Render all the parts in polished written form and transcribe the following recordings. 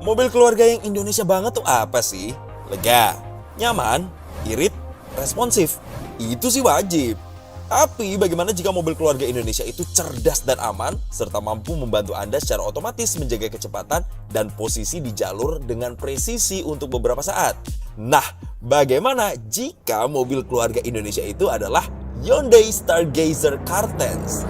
Mobil keluarga yang Indonesia banget tuh apa sih? Lega, nyaman, irit, responsif. Itu sih wajib. Tapi bagaimana jika mobil keluarga Indonesia itu cerdas dan aman, serta mampu membantu Anda secara otomatis menjaga kecepatan dan posisi di jalur dengan presisi untuk beberapa saat? Nah, bagaimana jika mobil keluarga Indonesia itu adalah Hyundai Stargazer Cartens?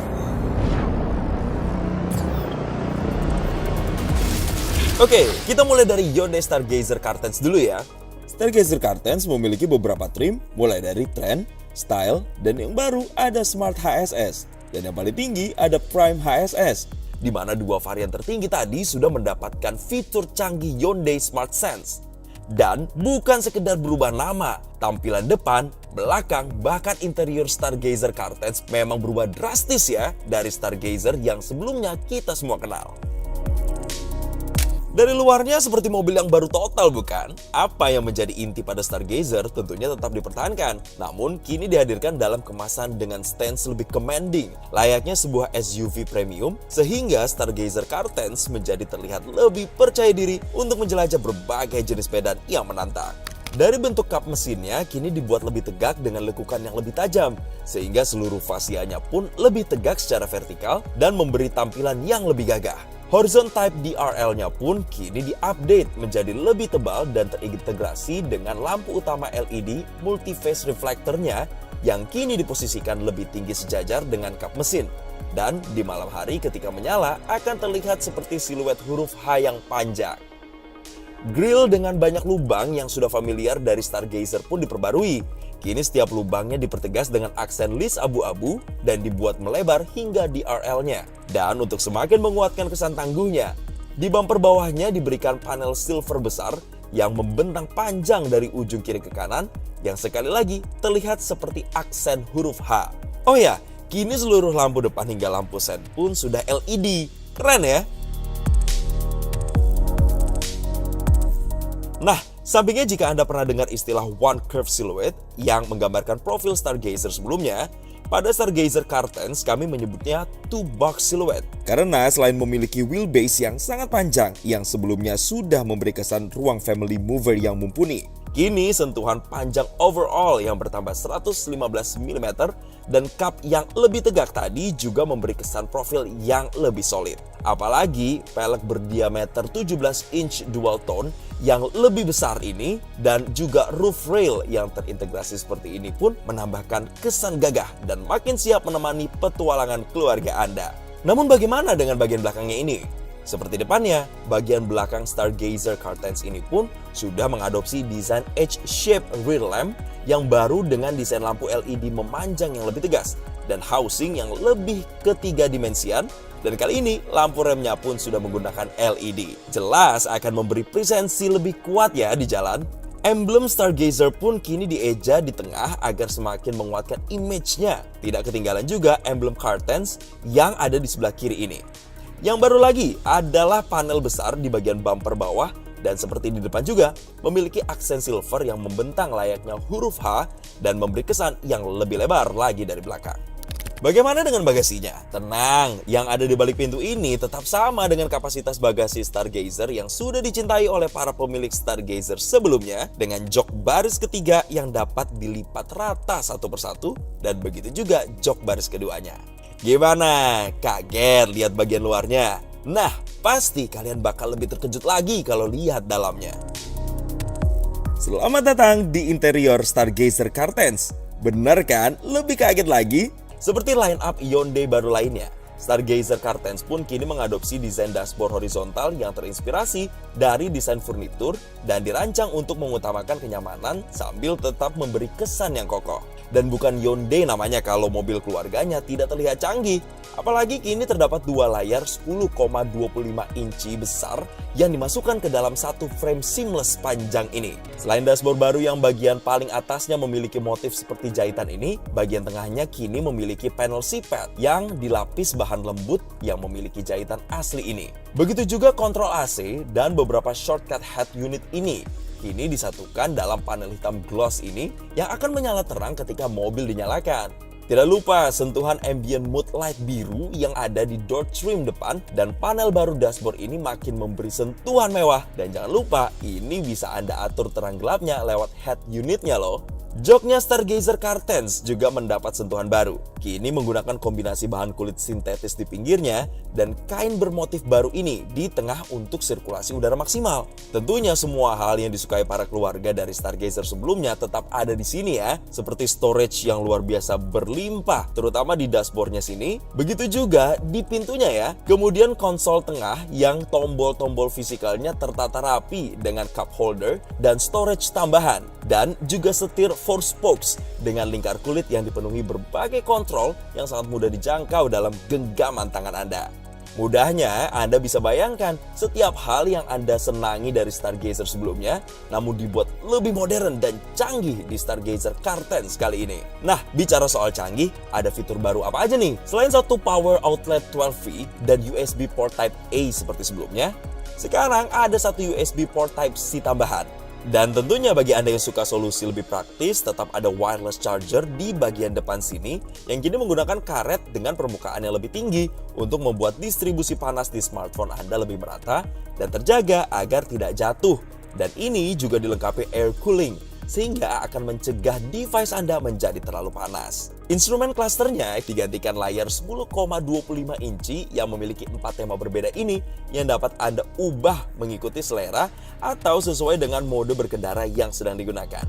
Oke, kita mulai dari Hyundai Stargazer Cartens dulu ya. Stargazer Cartens memiliki beberapa trim, mulai dari Trend, Style, dan yang baru ada Smart HSS. Dan yang paling tinggi ada Prime HSS, di mana dua varian tertinggi tadi sudah mendapatkan fitur canggih Hyundai Smart Sense. Dan bukan sekedar berubah nama, tampilan depan, belakang, bahkan interior Stargazer Cartens memang berubah drastis ya dari Stargazer yang sebelumnya kita semua kenal. Dari luarnya seperti mobil yang baru total bukan? Apa yang menjadi inti pada Stargazer tentunya tetap dipertahankan. Namun kini dihadirkan dalam kemasan dengan stance lebih commanding. Layaknya sebuah SUV premium, sehingga Stargazer Cartens menjadi terlihat lebih percaya diri untuk menjelajah berbagai jenis sedan yang menantang. Dari bentuk kap mesinnya kini dibuat lebih tegak dengan lekukan yang lebih tajam, sehingga seluruh fasianya pun lebih tegak secara vertikal dan memberi tampilan yang lebih gagah. Horizon Type DRL-nya pun kini diupdate menjadi lebih tebal dan terintegrasi dengan lampu utama LED multi-phase reflektornya yang kini diposisikan lebih tinggi sejajar dengan kap mesin. Dan di malam hari ketika menyala akan terlihat seperti siluet huruf H yang panjang. Grill dengan banyak lubang yang sudah familiar dari Stargazer pun diperbarui. Kini setiap lubangnya dipertegas dengan aksen list abu-abu dan dibuat melebar hingga DRL-nya. Dan untuk semakin menguatkan kesan tangguhnya, di bumper bawahnya diberikan panel silver besar yang membentang panjang dari ujung kiri ke kanan yang sekali lagi terlihat seperti aksen huruf H. Oh ya, kini seluruh lampu depan hingga lampu sen pun sudah LED. Keren ya? Nah, sampingnya jika Anda pernah dengar istilah One Curve Silhouette yang menggambarkan profil Stargazer sebelumnya, pada Stargazer Cartens kami menyebutnya Two Box Silhouette. Karena selain memiliki wheelbase yang sangat panjang yang sebelumnya sudah memberi kesan ruang family mover yang mumpuni, kini sentuhan panjang overall yang bertambah 115 mm dan kap yang lebih tegak tadi juga memberi kesan profil yang lebih solid. Apalagi pelek berdiameter 17 inch dual tone yang lebih besar ini dan juga roof rail yang terintegrasi seperti ini pun menambahkan kesan gagah dan makin siap menemani petualangan keluarga Anda. Namun bagaimana dengan bagian belakangnya ini? Seperti depannya, bagian belakang Stargazer Cartens ini pun sudah mengadopsi desain H-shape rear lamp yang baru dengan desain lampu LED memanjang yang lebih tegas dan housing yang lebih ketiga dimensian. Dan kali ini lampu remnya pun sudah menggunakan LED. Jelas akan memberi presensi lebih kuat ya di jalan. Emblem Stargazer pun kini dieja di tengah agar semakin menguatkan image-nya. Tidak ketinggalan juga emblem Cartens yang ada di sebelah kiri ini. Yang baru lagi adalah panel besar di bagian bumper bawah dan seperti di depan juga memiliki aksen silver yang membentang layaknya huruf H dan memberi kesan yang lebih lebar lagi dari belakang. Bagaimana dengan bagasinya? Tenang, yang ada di balik pintu ini tetap sama dengan kapasitas bagasi Stargazer yang sudah dicintai oleh para pemilik Stargazer sebelumnya dengan jok baris ketiga yang dapat dilipat rata satu persatu dan begitu juga jok baris keduanya. Gimana? Kaget lihat bagian luarnya? Nah, pasti kalian bakal lebih terkejut lagi kalau lihat dalamnya. Selamat datang di interior Stargazer Cartens. Bener kan? Lebih kaget lagi? Seperti line up Hyundai baru lainnya, Stargazer Cartens pun kini mengadopsi desain dashboard horizontal yang terinspirasi dari desain furnitur dan dirancang untuk mengutamakan kenyamanan sambil tetap memberi kesan yang kokoh. Dan bukan Hyundai namanya kalau mobil keluarganya tidak terlihat canggih. Apalagi kini terdapat dua layar 10,25 inci besar yang dimasukkan ke dalam satu frame seamless panjang ini. Selain dashboard baru yang bagian paling atasnya memiliki motif seperti jahitan ini, bagian tengahnya kini memiliki panel seatpad yang dilapis bahan lembut yang memiliki jahitan asli ini. Begitu juga kontrol AC dan beberapa shortcut head unit ini kini disatukan dalam panel hitam gloss ini yang akan menyala terang ketika mobil dinyalakan. Tidak lupa sentuhan ambient mood light biru yang ada di door trim depan, dan panel baru dashboard ini makin memberi sentuhan mewah. Dan jangan lupa, ini bisa Anda atur terang gelapnya lewat head unitnya loh. Joknya Stargazer Cartens juga mendapat sentuhan baru. Kini menggunakan kombinasi bahan kulit sintetis di pinggirnya dan kain bermotif baru ini di tengah untuk sirkulasi udara maksimal. Tentunya semua hal yang disukai para keluarga dari Stargazer sebelumnya tetap ada di sini ya, seperti storage yang luar biasa berlimpah, terutama di dashboardnya sini. Begitu juga di pintunya ya. Kemudian konsol tengah yang tombol-tombol fisikalnya tertata rapi dengan cup holder dan storage tambahan, dan juga setir 4 spokes dengan lingkar kulit yang dipenuhi berbagai kontrol yang sangat mudah dijangkau dalam genggaman tangan Anda. Mudahnya, Anda bisa bayangkan setiap hal yang Anda senangi dari Stargazer sebelumnya, namun dibuat lebih modern dan canggih di Stargazer Cartens kali ini. Nah, bicara soal canggih, ada fitur baru apa aja nih? Selain satu power outlet 12V dan USB port Type A seperti sebelumnya, sekarang ada satu USB port Type C tambahan. Dan tentunya bagi Anda yang suka solusi lebih praktis, tetap ada wireless charger di bagian depan sini yang kini menggunakan karet dengan permukaan yang lebih tinggi untuk membuat distribusi panas di smartphone Anda lebih merata dan terjaga agar tidak jatuh. Dan ini juga dilengkapi air cooling, sehingga akan mencegah device Anda menjadi terlalu panas. Instrumen clusternya digantikan layar 10,25 inci yang memiliki 4 tema berbeda ini yang dapat Anda ubah mengikuti selera atau sesuai dengan mode berkendara yang sedang digunakan.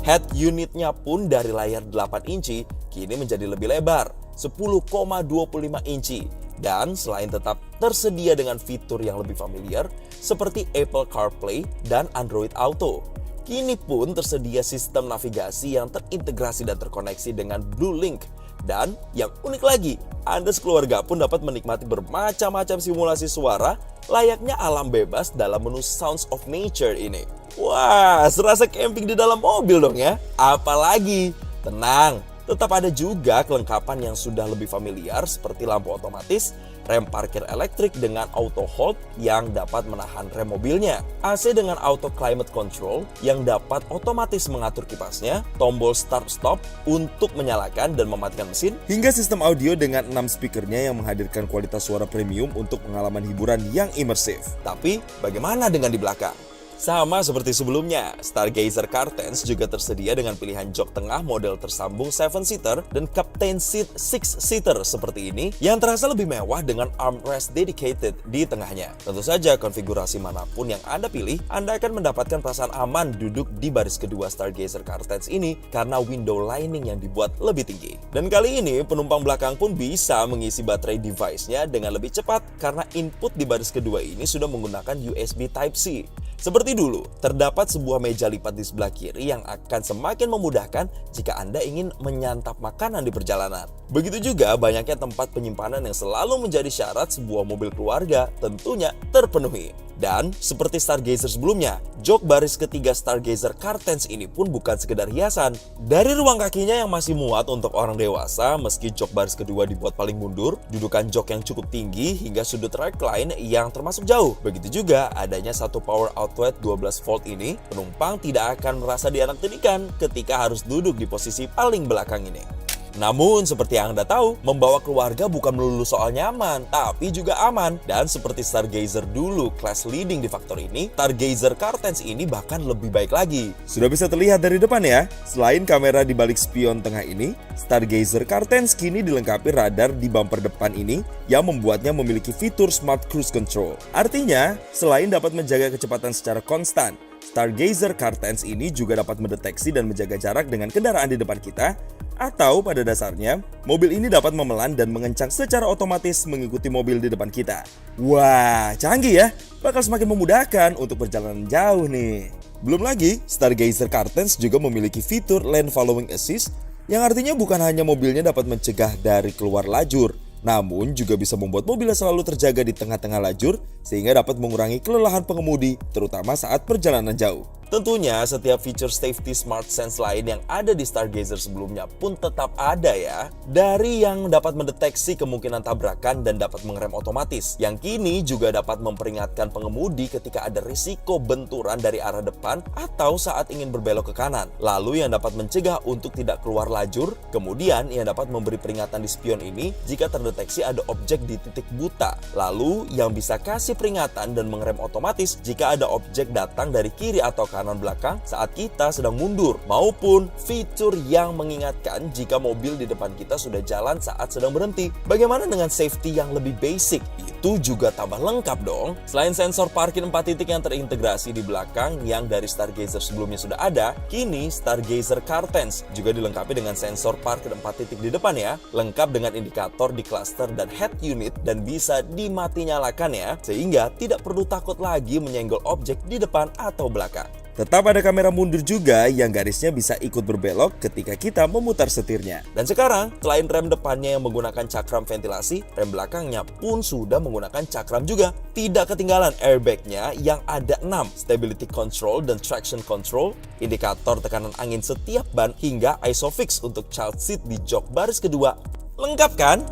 Head unitnya pun dari layar 8 inci kini menjadi lebih lebar, 10,25 inci. Dan selain tetap tersedia dengan fitur yang lebih familiar seperti Apple CarPlay dan Android Auto, kini pun tersedia sistem navigasi yang terintegrasi dan terkoneksi dengan BlueLink. Dan yang unik lagi, Anda sekeluarga pun dapat menikmati bermacam-macam simulasi suara layaknya alam bebas dalam menu Sounds of Nature ini. Wah, serasa camping di dalam mobil dong ya. Apalagi, tenang, tetap ada juga kelengkapan yang sudah lebih familiar seperti lampu otomatis, rem parkir elektrik dengan auto hold yang dapat menahan rem mobilnya, AC dengan auto climate control yang dapat otomatis mengatur kipasnya, tombol start stop untuk menyalakan dan mematikan mesin, hingga sistem audio dengan 6 speakernya yang menghadirkan kualitas suara premium untuk pengalaman hiburan yang imersif. Tapi bagaimana dengan di belakang? Sama seperti sebelumnya, Stargazer Cartens juga tersedia dengan pilihan jok tengah model tersambung 7-seater dan captain seat 6-seater seperti ini yang terasa lebih mewah dengan armrest dedicated di tengahnya. Tentu saja konfigurasi manapun yang Anda pilih, Anda akan mendapatkan perasaan aman duduk di baris kedua Stargazer Cartens ini karena window lining yang dibuat lebih tinggi. Dan kali ini penumpang belakang pun bisa mengisi baterai device-nya dengan lebih cepat karena input di baris kedua ini sudah menggunakan USB Type-C. Seperti dulu, terdapat sebuah meja lipat di sebelah kiri yang akan semakin memudahkan jika Anda ingin menyantap makanan di perjalanan. Begitu juga banyaknya tempat penyimpanan yang selalu menjadi syarat sebuah mobil keluarga tentunya terpenuhi. Dan seperti Stargazer sebelumnya, jok baris ketiga Stargazer Cartens ini pun bukan sekedar hiasan. Dari ruang kakinya yang masih muat untuk orang dewasa, meski jok baris kedua dibuat paling mundur, dudukan jok yang cukup tinggi hingga sudut recline yang termasuk jauh. Begitu juga adanya satu power outlet 12 volt ini, penumpang tidak akan merasa dianak-tirikan ketika harus duduk di posisi paling belakang ini. Namun seperti yang Anda tahu, membawa keluarga bukan melulu soal nyaman, tapi juga aman. Dan seperti Stargazer dulu kelas leading di faktor ini, Stargazer Cartens ini bahkan lebih baik lagi. Sudah bisa terlihat dari depan ya, selain kamera di balik spion tengah ini, Stargazer Cartens kini dilengkapi radar di bumper depan ini yang membuatnya memiliki fitur Smart Cruise Control. Artinya, selain dapat menjaga kecepatan secara konstan, Stargazer Cartens ini juga dapat mendeteksi dan menjaga jarak dengan kendaraan di depan kita, atau pada dasarnya, mobil ini dapat memelan dan mengencang secara otomatis mengikuti mobil di depan kita. Wah, canggih ya, bakal semakin memudahkan untuk perjalanan jauh nih. Belum lagi, Stargazer Cartens juga memiliki fitur Lane Following Assist, yang artinya bukan hanya mobilnya dapat mencegah dari keluar lajur, namun juga bisa membuat mobilnya selalu terjaga di tengah-tengah lajur sehingga dapat mengurangi kelelahan pengemudi terutama saat perjalanan jauh. Tentunya setiap fitur safety smart sense lain yang ada di Stargazer sebelumnya pun tetap ada ya. Dari yang dapat mendeteksi kemungkinan tabrakan dan dapat mengerem otomatis, yang kini juga dapat memperingatkan pengemudi ketika ada risiko benturan dari arah depan atau saat ingin berbelok ke kanan. Lalu yang dapat mencegah untuk tidak keluar lajur, kemudian yang dapat memberi peringatan di spion ini jika terdeteksi ada objek di titik buta. Lalu yang bisa kasih peringatan dan mengerem otomatis jika ada objek datang dari kiri atau kanan belakang saat kita sedang mundur, maupun fitur yang mengingatkan jika mobil di depan kita sudah jalan saat sedang berhenti. Bagaimana dengan safety yang lebih basic? Itu juga tambah lengkap dong. Selain sensor parkir 4 titik yang terintegrasi di belakang yang dari Stargazer sebelumnya sudah ada, kini Stargazer CarSense juga dilengkapi dengan sensor parkir 4 titik di depan ya, lengkap dengan indikator di cluster dan head unit dan bisa dimati nyalakan ya, sehingga tidak perlu takut lagi menyenggol objek di depan atau belakang. Tetap ada kamera mundur juga yang garisnya bisa ikut berbelok ketika kita memutar setirnya. Dan sekarang, selain rem depannya yang menggunakan cakram ventilasi, rem belakangnya pun sudah menggunakan cakram juga. Tidak ketinggalan airbagnya yang ada 6, stability control dan traction control, indikator tekanan angin setiap ban, hingga ISOFIX untuk child seat di jok baris kedua. Lengkap kan?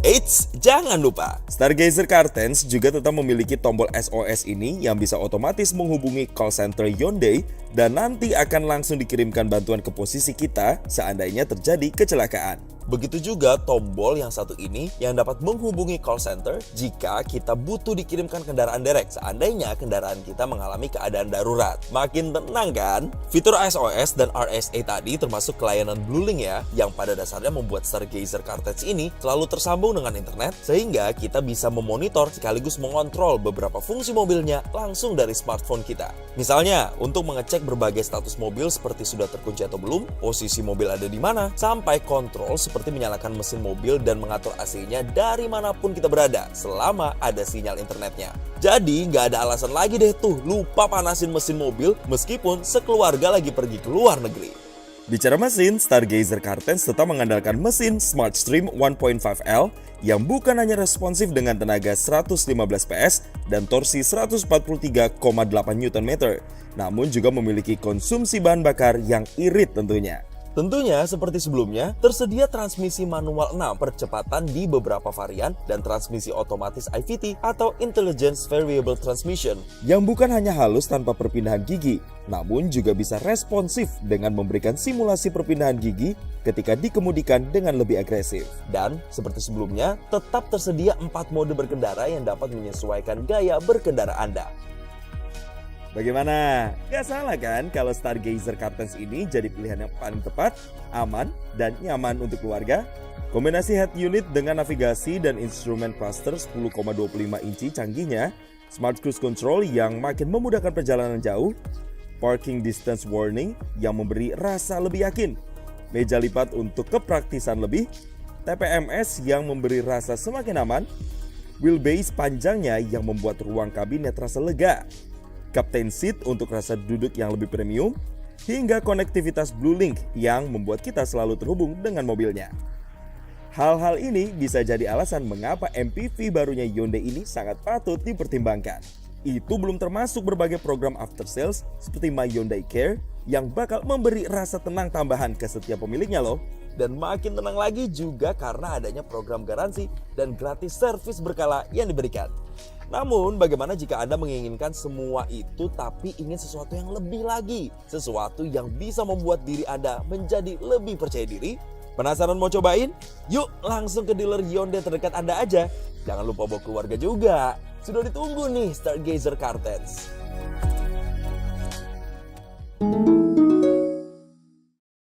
Eits, jangan lupa, Stargazer CarSense juga tetap memiliki tombol SOS ini yang bisa otomatis menghubungi call center Hyundai dan nanti akan langsung dikirimkan bantuan ke posisi kita seandainya terjadi kecelakaan. Begitu juga tombol yang satu ini yang dapat menghubungi call center jika kita butuh dikirimkan kendaraan derek seandainya kendaraan kita mengalami keadaan darurat. Makin tenang kan? Fitur SOS dan RSA tadi termasuk layanan BlueLink ya, yang pada dasarnya membuat Stargazer CarSense ini selalu tersambung dengan internet sehingga kita bisa memonitor sekaligus mengontrol beberapa fungsi mobilnya langsung dari smartphone kita. Misalnya, untuk mengecek berbagai status mobil seperti sudah terkunci atau belum, posisi mobil ada di mana, sampai kontrol seperti menyalakan mesin mobil dan mengatur AC-nya dari manapun kita berada selama ada sinyal internetnya. Jadi nggak ada alasan lagi deh tuh lupa panasin mesin mobil meskipun sekeluarga lagi pergi ke luar negeri. Bicara mesin, Stargazer CarSense tetap mengandalkan mesin SmartStream 1.5L yang bukan hanya responsif dengan tenaga 115 PS dan torsi 143,8 Nm, namun juga memiliki konsumsi bahan bakar yang irit tentunya. Tentunya seperti sebelumnya, tersedia transmisi manual 6 percepatan di beberapa varian dan transmisi otomatis IVT atau Intelligence Variable Transmission yang bukan hanya halus tanpa perpindahan gigi, namun juga bisa responsif dengan memberikan simulasi perpindahan gigi ketika dikemudikan dengan lebih agresif. Dan seperti sebelumnya, tetap tersedia 4 mode berkendara yang dapat menyesuaikan gaya berkendara Anda. Bagaimana? Gak salah kan kalau Stargazer CarSense ini jadi pilihan yang paling tepat, aman, dan nyaman untuk keluarga? Kombinasi head unit dengan navigasi dan instrumen cluster 10,25 inci canggihnya, Smart Cruise Control yang makin memudahkan perjalanan jauh, Parking Distance Warning yang memberi rasa lebih yakin, meja lipat untuk kepraktisan lebih, TPMS yang memberi rasa semakin aman, wheelbase panjangnya yang membuat ruang kabinnya terasa lega, Captain Seat untuk rasa duduk yang lebih premium, hingga konektivitas BlueLink yang membuat kita selalu terhubung dengan mobilnya. Hal-hal ini bisa jadi alasan mengapa MPV barunya Hyundai ini sangat patut dipertimbangkan. Itu belum termasuk berbagai program after sales seperti My Hyundai Care yang bakal memberi rasa tenang tambahan ke setiap pemiliknya loh. Dan makin tenang lagi juga karena adanya program garansi dan gratis servis berkala yang diberikan. Namun, bagaimana jika Anda menginginkan semua itu tapi ingin sesuatu yang lebih lagi? Sesuatu yang bisa membuat diri Anda menjadi lebih percaya diri? Penasaran mau cobain? Yuk langsung ke dealer Hyundai terdekat Anda aja. Jangan lupa bawa keluarga juga. Sudah ditunggu nih Stargazer CarSense.